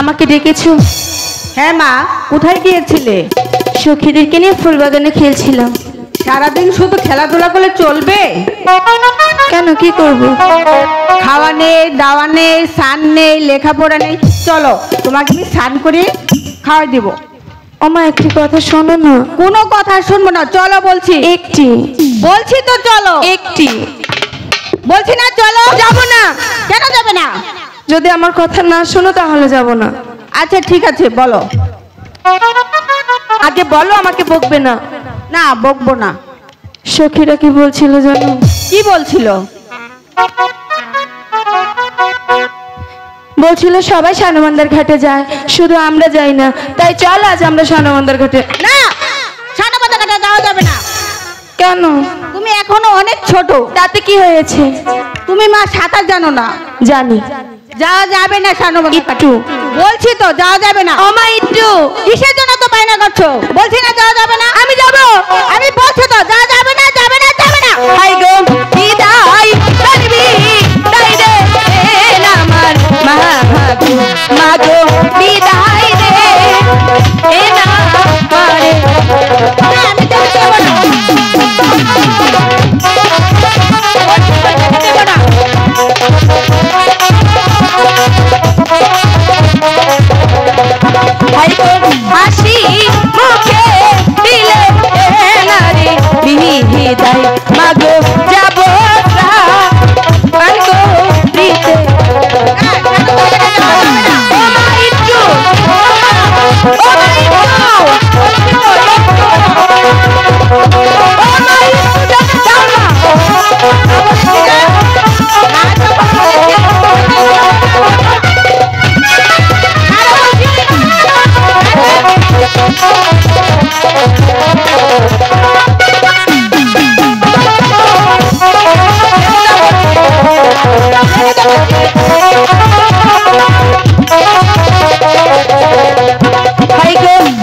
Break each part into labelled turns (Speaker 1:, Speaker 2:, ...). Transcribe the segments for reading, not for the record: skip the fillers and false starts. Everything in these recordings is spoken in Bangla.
Speaker 1: আমাকে ডেকেছো?
Speaker 2: হ্যাঁ মা, কোথায় গিয়েছিলে?
Speaker 1: সখীদেরকে নিয়ে ফুলবাগানে খেলছিলাম।
Speaker 2: সারাদিন শুধু খেলাধুলা করলে চলবে?
Speaker 1: কেন, কি করব?
Speaker 2: খাওয়া নেই, দাওয়া নেই, স্নান নেই, লেখাপড়া নেই। চলো, তোমাকে আমি স্নান করে খাওয়াই দিব।
Speaker 1: আমা একটি কথা শোনো না।
Speaker 2: কোনো কথা শুনবো না, চলো বলছি।
Speaker 1: একটি
Speaker 2: বলছি তো চলো।
Speaker 1: একটি
Speaker 2: বলছি না চলো।
Speaker 1: যাব না।
Speaker 2: কেন যাবে না?
Speaker 1: যদি আমার কথা না শোনো তাহলে যাব না।
Speaker 2: আচ্ছা ঠিক আছে, বলো।
Speaker 1: আগে বলো, আমাকে বকবে না।
Speaker 2: না, বকবো না।
Speaker 1: সখীরা কি বলছিল জানো?
Speaker 2: কি বলছিল?
Speaker 1: বলছিল সবাই সানমান্দার ঘাটে যায়, শুধু আমরা যাই না। তাই চল আজ আমরা সানমান্দার ঘাটে।
Speaker 2: না, সানমান্দার ঘাটে যাওয়া যাবে না।
Speaker 1: কেন?
Speaker 2: তুমি এখনো অনেক ছোট।
Speaker 1: তাতে কি হয়েছে?
Speaker 2: তুমি মা সাঁতার জানো না।
Speaker 1: জানি।
Speaker 2: যাওয়া যাবে না সানমান্দার ঘাটে।
Speaker 1: একটু
Speaker 2: বলছি তো যাওয়া যাবে না।
Speaker 1: আমা একটু।
Speaker 2: কিসের জন্য তো বায়না করছো? বলছি না যাওয়া যাবে না।
Speaker 1: আমি যাব।
Speaker 2: আমি বলছি তো যাওয়া যাবে না, যাবে না, যাবে না।
Speaker 1: হাই গো বিদায় করবি তাই রে আমার মাগো, মাগো বিদায় রে এ না পারে।
Speaker 2: আমি যেতে দেব না। যেতে দেব না।
Speaker 1: হাই গো হাসি মুখে দিলে না রে বিদায় মাগো যাব মাগো দিতে।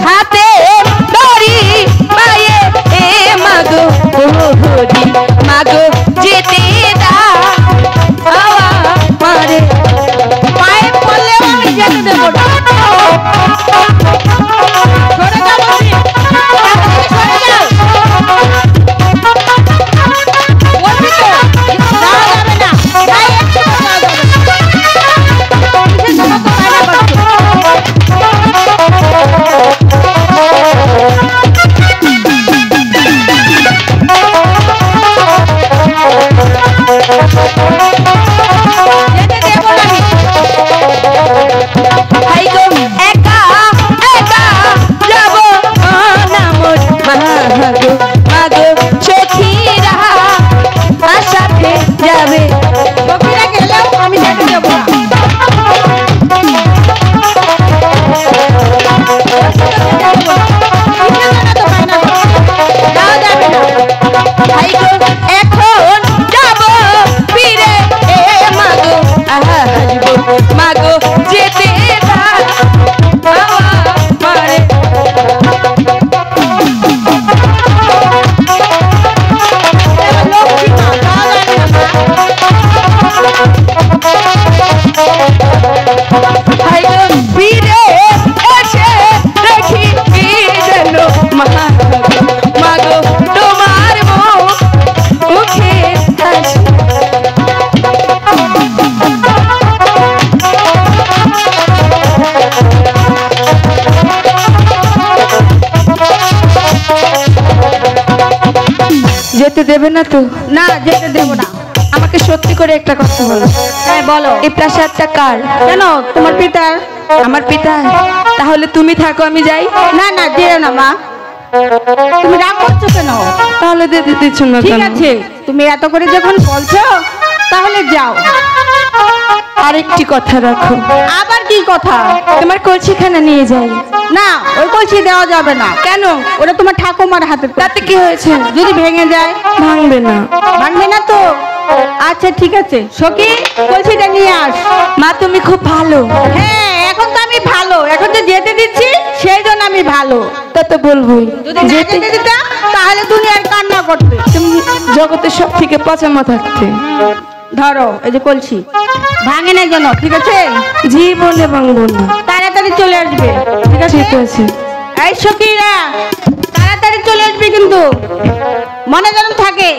Speaker 1: হাতে দড়ি পায়ে এ মাগো ওহরি মাগো যেতে দাও আমারে।
Speaker 2: পায়ে পড়লেও আমি যেতে দেব না। সরে যাও বলছি। সরে যাও। বলছি তো যাওয়া যাবে না। তাই একটু যাওয়া যাবে না। কিসের জন্য তো বায়না করছো? যেতে দেব না আমি।
Speaker 1: হাই গো একা একা যাব না মোর মাগো, মাগো সখীরা সাথে যাবে।
Speaker 2: সখীরা গেলেও আমি যেতে দেব না। যাওয়া যাবে না।
Speaker 1: হাই গো এখন যাব ফিরে এ মাগো আসবো মাগো যেতে দাও আমারে।
Speaker 2: লক্ষ্মী মা, যাওয়া যাবে না।
Speaker 1: হাই গো ফিরে এসে দেখি কি যেন মাগো তোমার মুখে হাসি। যেতে দেবে না তো?
Speaker 2: না, যেতে দেব না।
Speaker 1: আমাকে সত্যি করে একটা কথা বলো।
Speaker 2: হ্যাঁ বলো।
Speaker 1: এই প্রাসাদটা কার?
Speaker 2: কেন, তোমার পিতার।
Speaker 1: আমার পিতা। তাহলে তুমি থাকো, আমি যাই।
Speaker 2: না না, যেও না মা। তুমি রাগ করছো কেন?
Speaker 1: তাহলে দিতে দিচ্ছ না
Speaker 2: ঠিক
Speaker 1: কেন?
Speaker 2: আছে, তুমি এত করে যখন বলছো তাহলে যাও।
Speaker 1: আরেকটি কথা রাখো।
Speaker 2: আবার কি কথা?
Speaker 1: তোমার কলসিখানা নিয়ে যাই।
Speaker 2: না, ওই কলসি দেওয়া যাবে না।
Speaker 1: কেন?
Speaker 2: ওটা তোমার ঠাকুমার হাতে।
Speaker 1: তাতে কি হয়েছে?
Speaker 2: যদি ভেঙে যায়?
Speaker 1: ভাঙবে না।
Speaker 2: ভাঙবে না তো? আচ্ছা ঠিক আছে, সখী কলসিটা নিয়ে আস।
Speaker 1: মা তুমি খুব ভালো।
Speaker 2: হ্যাঁ, এখন তো আমি ভালো। এখন তো যেতে দিচ্ছি, সেই জন্য আমি ভালো।
Speaker 1: তা তো বলবোই।
Speaker 2: যদি না যেতে দিতাম তাহলে দুনিয়ার কান্না করতে।
Speaker 1: তুমি জগতের সব থেকে পচামা থাকতে।
Speaker 2: ধরো, এই যে কলসি। ভাঙে না যেন, ঠিক আছে?
Speaker 1: জীবনে ভাঙবো না।
Speaker 2: তাড়াতাড়ি চলে আসবে, ঠিক আছে?
Speaker 1: ঠিক আছে।
Speaker 2: এই সখীরা তাড়াতাড়ি চলে আসবে কিন্তু, মনে যেন থাকে।